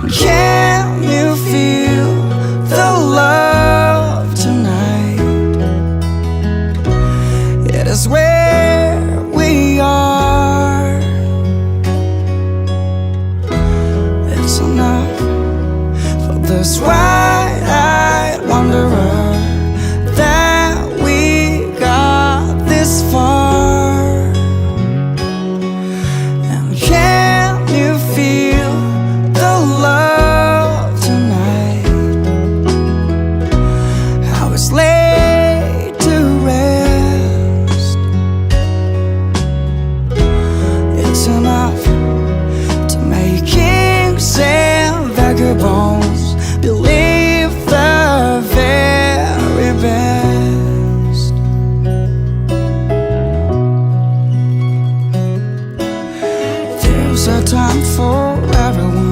Can you feel the love tonight? It is where we are. It's enough for this ride.